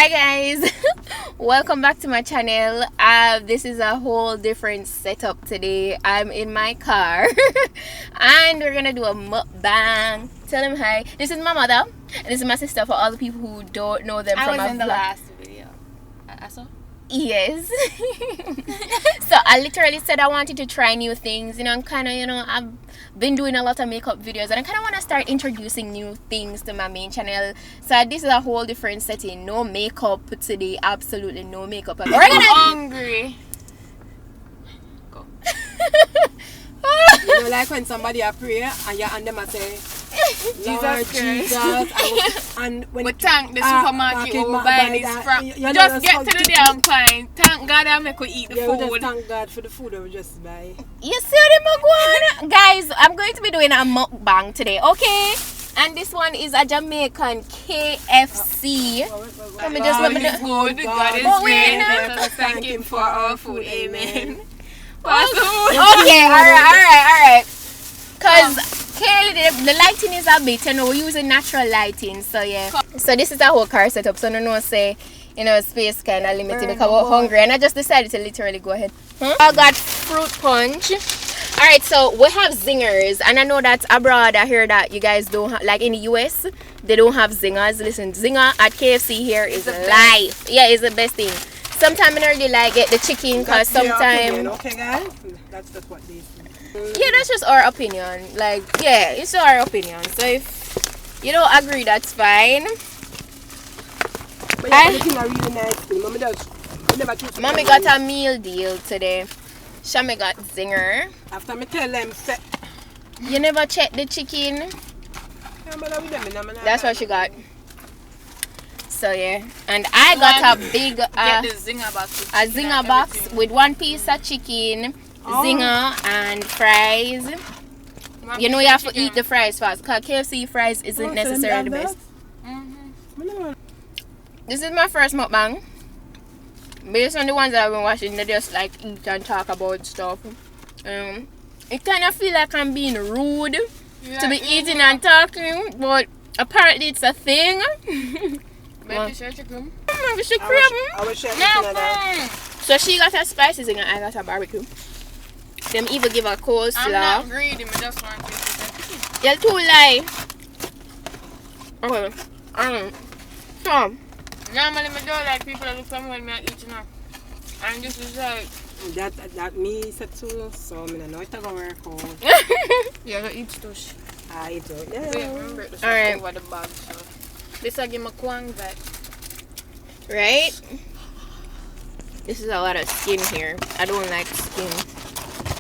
Hi guys, welcome back to my channel. This is a whole different setup today. I'm in my car and we're gonna do a mukbang. Tell them hi. This is my mother and this is my sister for all the people who don't know them from I was my in the vlog. last video. I saw? Yes. So I literally said I wanted to try new things, and kind of, I've been doing a lot of makeup videos and I kind of want to start introducing new things to my main channel. So this is a whole different setting. No makeup today, absolutely no makeup. I'm hungry. Go. You know, like when somebody a pray and you and them a say, Lord Jesus, and when we thank the supermarket we buy this from. Just get to the damn point. Thank God I make we eat the food. We just thank God for the food that we just buy. You see what I'm going? Guys, I'm going to be doing a mukbang today, okay? And this one is a Jamaican KFC. Let me just good. God is great. Let us thank Him for our food. Amen. Okay, alright. Cause clearly the lighting is a bit, we're using natural lighting, so yeah. So this is a whole car setup, so no say, space kind of limited because we're hungry, and I just decided to literally go ahead. I got fruit punch. Alright, so we have zingers, and I know that abroad I hear that you guys don't have, like in the US, they don't have zingers. Listen, zinger at KFC here is life. Yeah, it's the best thing. Sometimes I really like get the chicken because sometimes. Okay, guys, that's just what they say. Yeah, that's just our opinion. Like, yeah, it's our opinion. So if you don't agree, that's fine. But yeah, everything a really nice thing. Mommy got a meal deal today. Shami got zinger. After me tell them, say, you never check the chicken. That's what she got. So yeah, and I got a big zinger box with one piece of chicken, zinger and fries. You know you have to eat the fries fast because KFC fries isn't necessarily the best. This is my first mukbang. Based on the ones that I've been watching, they just like eat and talk about stuff. It kind of feel like I'm being rude to be eating and talking, but apparently it's a thing. So she got her spices and I got her barbecue. Them even give her coleslaw. I'm not greedy, I just want to. You're too light. Okay. So normally I don't like people that look from when I eat now. And this is like that me said too, so I don't know it's gonna work out. yeah, I eat stuff. I eat it. Yeah. Remember the Alright. over the bag, so this I give my kwang that. right? This is a lot of skin here. I don't like skin.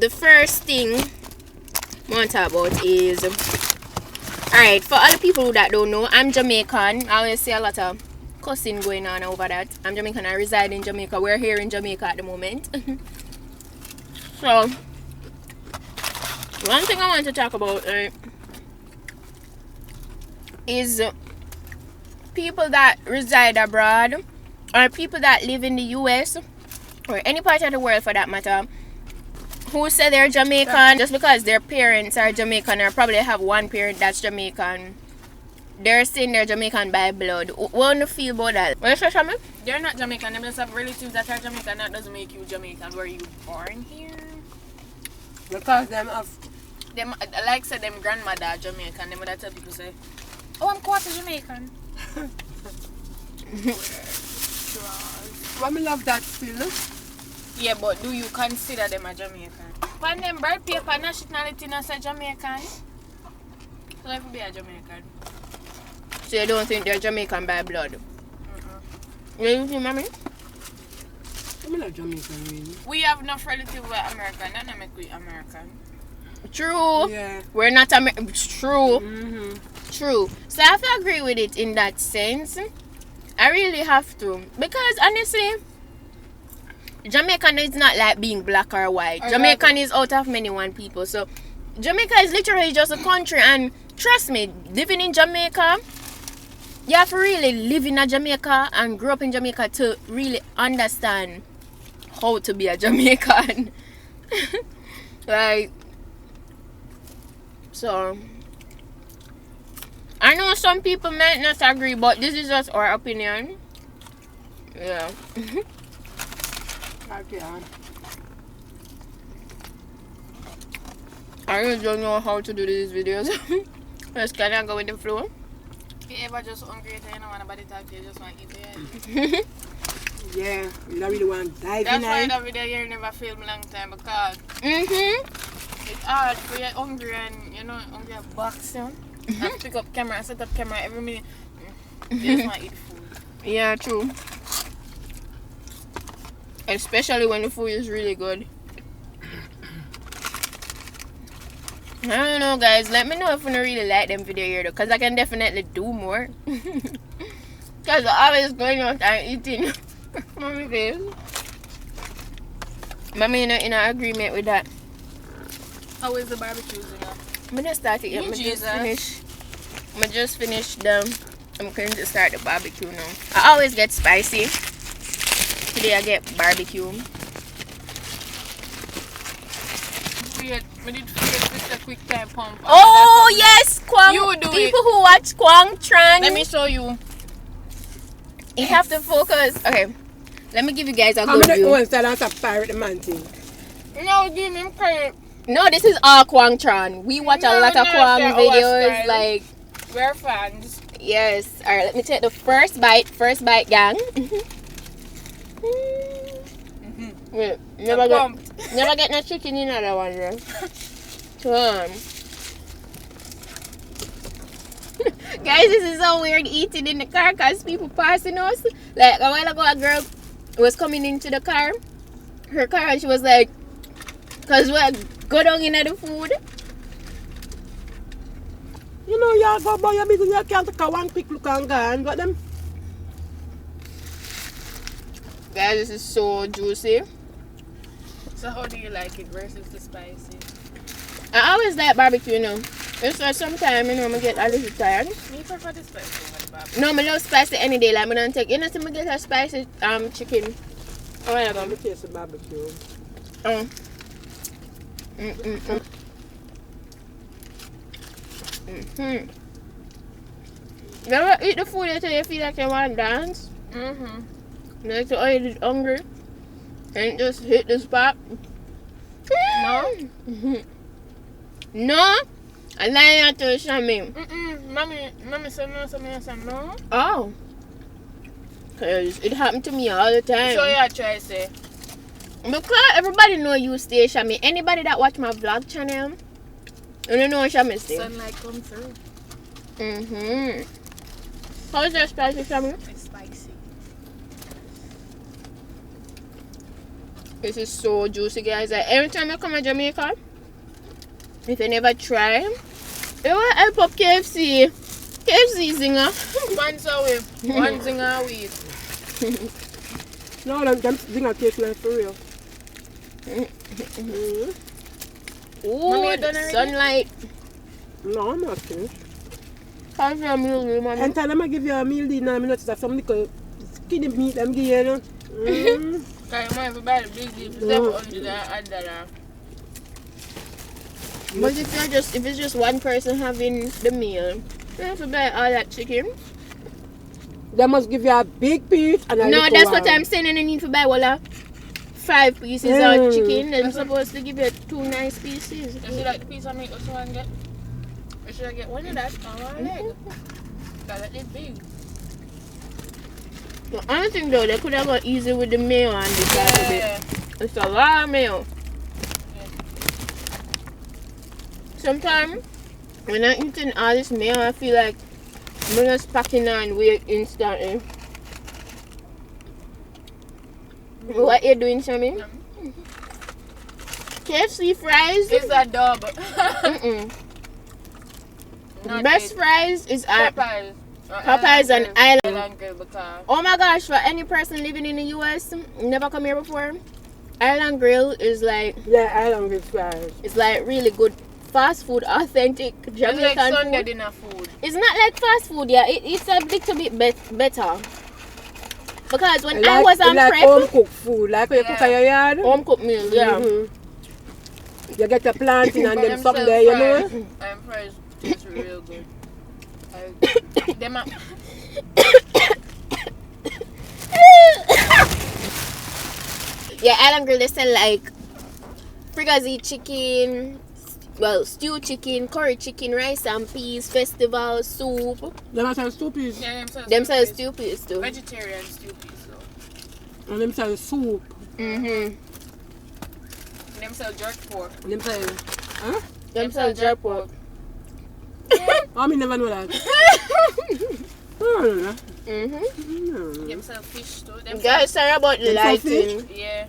The first thing I want to talk about is, alright, for all the people that don't know, I'm Jamaican. I always see a lot of cussing going on over that. I'm Jamaican. I reside in Jamaica. We're here in Jamaica at the moment. So, one thing I want to talk about is people that reside abroad or people that live in the US or any part of the world for that matter who say they're Jamaican just because their parents are Jamaican or probably have one parent that's Jamaican. They're saying they're Jamaican by blood. What do you feel about that? What you say, Shami? They're not Jamaican. They just have relatives that are Jamaican. That doesn't make you Jamaican. Were you born here? Because them have Them, like said, them grandmother are Jamaican. Them would tell people say, "Oh, I'm quarter Jamaican." I love that still. Yeah, but do you consider them a Jamaican? When them birth paper nationality not say Jamaican, so they could be a Jamaican. So you don't think they're Jamaican by blood? You think, Mommy? I'm not Jamaican really. We have enough relatives with American. That don't make we American. True. Yeah. We're not true. True. So I have to agree with it in that sense. I really have to. Because honestly, Jamaican is not like being black or white. Jamaican is out of many one people. So Jamaica is literally just a country, and trust me, living in Jamaica, you have to really live in a Jamaica and grow up in Jamaica to really understand how to be a Jamaican. Like, so I know some people might not agree, but this is just our opinion. Yeah. Okay. I really don't know how to do these videos. Just kind of go with the flow. You ever just hungry and you don't want nobody talk to you, just want to eat it. Yeah, you don't really want to dive That's in why it. that video you never film long time because Mm-hmm. it's hard for you hungry and you know hungry a box you know? And pick up camera and set up camera every minute. You just want to eat food. Yeah, true. Especially when the food is really good. I don't know, guys. Let me know if you really like them video here, though, because I can definitely do more. Because I'm always going out and eating. Mommy face. Mommy in agreement with that. How is the barbecue, you know? I'm just start it yet. I just finished them. I'm going to start the barbecue now. I always get spicy. Today I get barbecue. We did forget with a quick time pump. Oh yes, Kwang. You do People it. who watch Kwang Tran. Let me show you. You have to focus. Okay, let me give you guys a I'm good going to view. go inside and start pirate the man thing. No, give him credit. No, this is all Kwang Tran. We watch a No, lot of no, Kwang sir, our videos. style. Like, We're fans. yes. All right, let me take the first bite. First bite, gang. Wait, never get no chicken in that one, bro. Guys, this is so weird eating in the car because people passing us. Like a while ago, a girl was coming into the car, her car, and she was like, because we're go down in the food. You know, y'all go buy your business, you can't take a one quick look and go and got them. Guys, this is so juicy. So how do you like it versus the spicy? I always like barbecue, you know. It's like sometimes, you know, I get a little tired. Me prefer the spicy over the barbecue. No, I love spicy any day. Like, I don't take, you know, I get a spicy chicken. Oh, yeah, I'm going to taste the barbecue. You ever eat the food until you feel like you want to dance? Like to eat it hungry and just hit the spot? No? No? I like to Shami. Mommy said no, somebody said no. Oh. Because it happened to me all the time. So yeah, try say. Because everybody know you stay Shami. Anybody that watch my vlog channel, you don't know Shami stay. Sunlight come through. How's your spicy Shami? It's spicy. This is so juicy, guys. Like, every time I come to Jamaica, if you never try, you will help up KFC. KFC zinger. Sponsor with one zinger a week. No, them zinger taste like for real. Ooh, Mommy, you done the already? sunlight. No, I'm not finished. How's your meal, mommy? And time I give you a meal dinner, I notice that some little skinny meat them give you, you know. Because you might buy the big deal for $700. But if it's just one person having the meal, you have to buy all that chicken. They must give you a big piece and a No, little that's what one. I'm saying. And I need to buy 5 pieces of chicken. They're supposed to give you 2 nice pieces. You see like the piece of meat or so and get? You should get one of that on one leg. Because that is big. The only thing though, they could have got easy with the mayo and the side of it. It's a lot of mayo. Sometimes when I'm eating all this mayo, I feel like I'm just packing on weight instantly. What you doing, Shami? KFC fries? It's a dub. Best fries is at Popeyes. Popeyes and Island. Because Oh my gosh, for any person living in the US, never come here before, Island Grill is like, Yeah, I don't get fries. it's like really good fast food, authentic it's Jamaican like Sunday food. dinner food. It's not like fast food, yeah. It's a little bit better. Because when I was on like prep, home cooked food, like when you cook at your yard. home cooked meals, yeah. You get your planting and then Them something there, you know. And fries taste real good. Them Yeah, Island Grill, they sell like fricassee chicken, well, stew chicken, curry chicken, rice and peas, festival, soup. Them sell stew peas. Yeah, Them sell stew peas too. Vegetarian stew peas though. And them sell soup. Mm-hmm. Them sell jerk pork. And them sell... Huh? Them sell jerk pork. I mean, never know that. Mm-hmm. Them sell fish too. Them Guys, sorry about the Them sell lighting. yeah.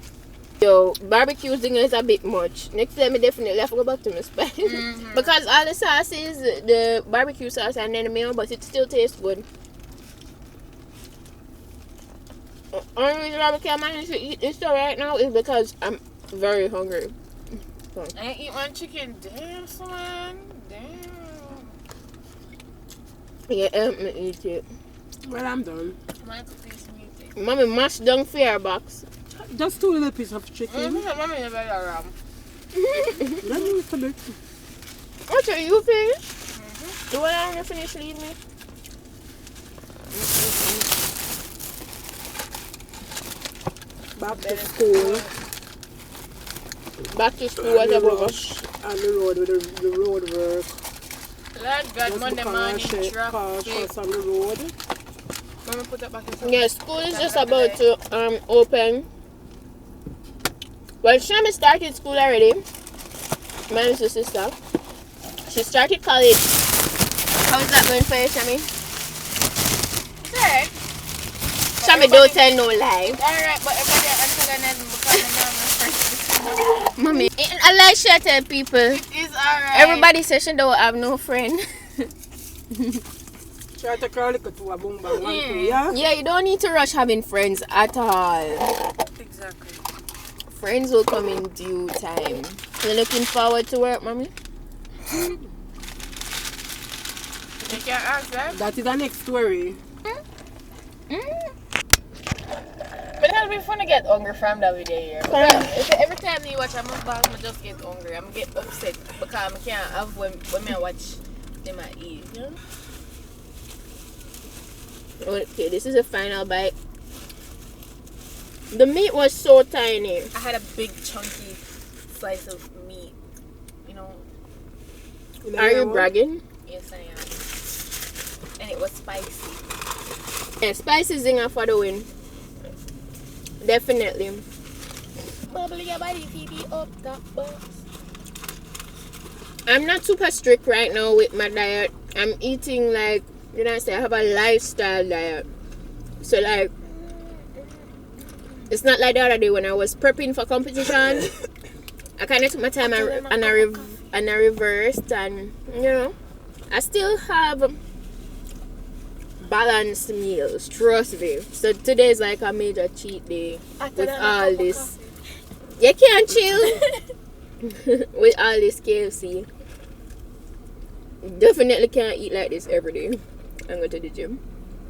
Yo, barbecue thing is a bit much. Next time I definitely have to go back to my spice. Because all the sauces, the barbecue sauce and then the mayo, but it still tastes good. Only reason I can't manage to eat this stuff right now is because I'm very hungry. I ain't eat one chicken. Damn, son. Damn. Yeah, I'm gonna eat it. Well, I'm done. Michael piece meat. Mommy mashed down fair box. Just 2 little pieces of chicken. Mommy never had a ram. Let me eat a bit. What are you finished? The one I want to finish, leave me. Back to school. Back to school, what about rush on the road with the road work. Lord God, Monday morning traffic. On the road. Mama put that back in. Yeah, school is just about to open. Well, Shami started school already. My little sister. She started college. How's that going for you, Shami? Alright. Shami, don't tell no lie. Alright, but everybody antagonizing because the normal person. Mommy, I like she tell people. It is alright. Everybody says she don't have no friend. Try to crawl it to a boom bang one two, yeah? Yeah, you don't need to rush having friends at all. Exactly. Friends will come in due time. You're looking forward to work, Mommy? You can't ask that. That is the next story. But it'll be fun to get hungry from that video here. Every time you watch a mukbang, I just get hungry. I'm get upset because I can't have when I watch them I eat. You know? Okay, this is a final bite. The meat was so tiny. I had a big chunky slice of meat. You know? Are you bragging? Yes, I am. And it was spicy. Yeah, spicy zinger for the win. Definitely. Bubbly your body, Phoebe, up the bus. I'm not super strict right now with my diet. I'm eating like, you know what I say, I have a lifestyle diet. So like, it's not like the other day when I was prepping for competition. I kind of took my time and I reversed, and you know, I still have balanced meals, trust me. So today is like a major cheat day with all this. You can't chill with all this KFC. Definitely can't eat like this every day. I'm going to the gym.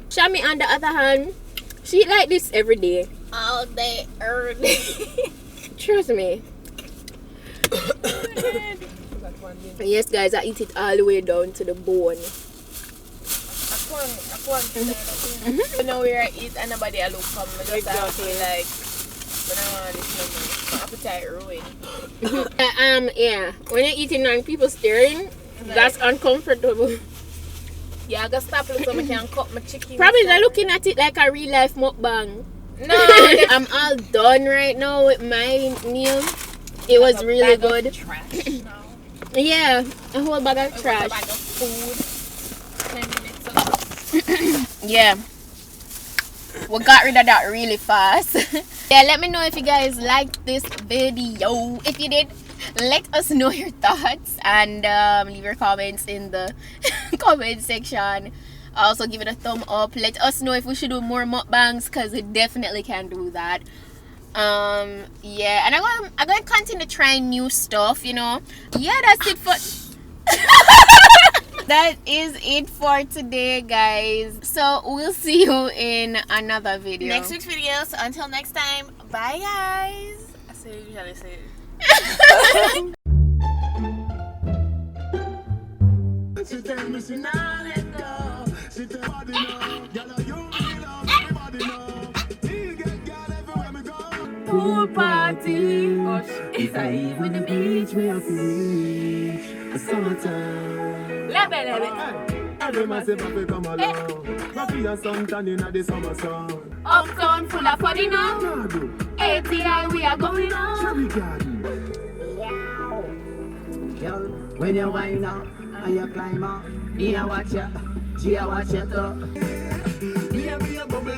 Shami, on the other hand, she eat like this every day. All day, every day. Trust me. Yes, guys, I eat it all the way down to the bone. You know where I eat and nobody I look from. I just have to like, when I want this number, my appetite ruined. Yeah, when you're eating and people staring, that's uncomfortable. Yeah, I gotta stop looking so I can cut my chicken. Probably they're looking at it like a real life mukbang. No, I'm all done right now with my meal. It was really good. Trash now. Yeah, a whole bag of trash. A bag of food. 10 minutes ago. Yeah, we got rid of that really fast. Yeah, let me know if you guys liked this video. If you did, let us know your thoughts and leave your comments in the comment section. Also give it a thumb up. Let us know if we should do more mukbangs, because we definitely can do that. Yeah, and I'm gonna continue trying new stuff, you know. Yeah, that's it for that is it for today, guys. So we'll see you in another video. Next week's video. So until next time, bye guys. I say you usually say it. She tell me she not let go. She tell body no, girl you really love everybody know. You get girl everywhere me go. pool party. It's a eve with the beach, we have to reach a summertime. Every massive happy come along. Happy as sun turning at the summer sun. Uptown full of fun, you know. ATI, we are going on. Cherry garden. Girl, when you wind up and you climb up, me a watch ya, she a watch ya too. Me a bubble